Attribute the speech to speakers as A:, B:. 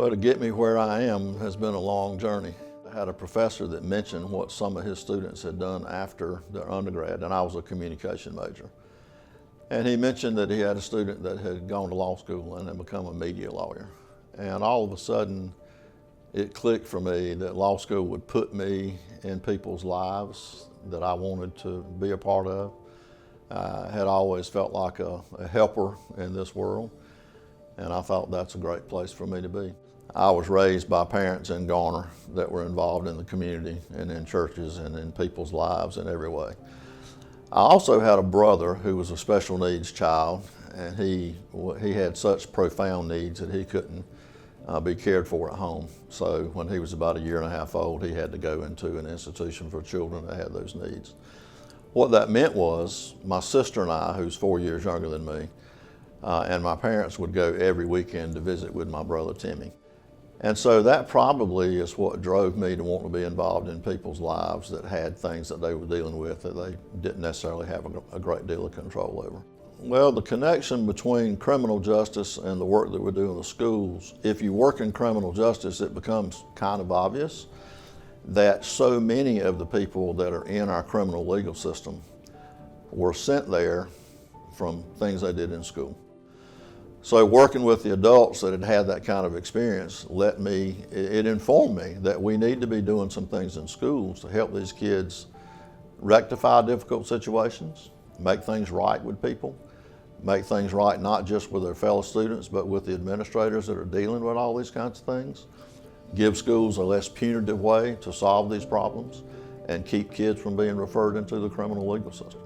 A: Well, to get me where I am has been a long journey. I had a professor that mentioned what some of his students had done after their undergrad, and I was a communication major. And he mentioned that he had a student that had gone to law school and had become a media lawyer. And all of a sudden, it clicked for me that law school would put me in people's lives that I wanted to be a part of. I had always felt like a helper in this world, and I thought that's a great place for me to be. I was raised by parents in Garner that were involved in the community and in churches and in people's lives in every way. I also had a brother who was a special needs child, and he had such profound needs that he couldn't be cared for at home. So when he was about 1.5 years old, he had to go into an institution for children that had those needs. What that meant was my sister and I, who's 4 years younger than me, and my parents would go every weekend to visit with my brother Timmy. And so that probably is what drove me to want to be involved in people's lives that had things that they were dealing with that they didn't necessarily have a great deal of control over. Well, the connection between criminal justice and the work that we do in the schools, if you work in criminal justice, it becomes kind of obvious that so many of the people that are in our criminal legal system were sent there from things they did in school. So working with the adults that had had that kind of experience it informed me that we need to be doing some things in schools to help these kids rectify difficult situations, make things right with people, make things right not just with their fellow students, but with the administrators that are dealing with all these kinds of things, give schools a less punitive way to solve these problems, and keep kids from being referred into the criminal legal system.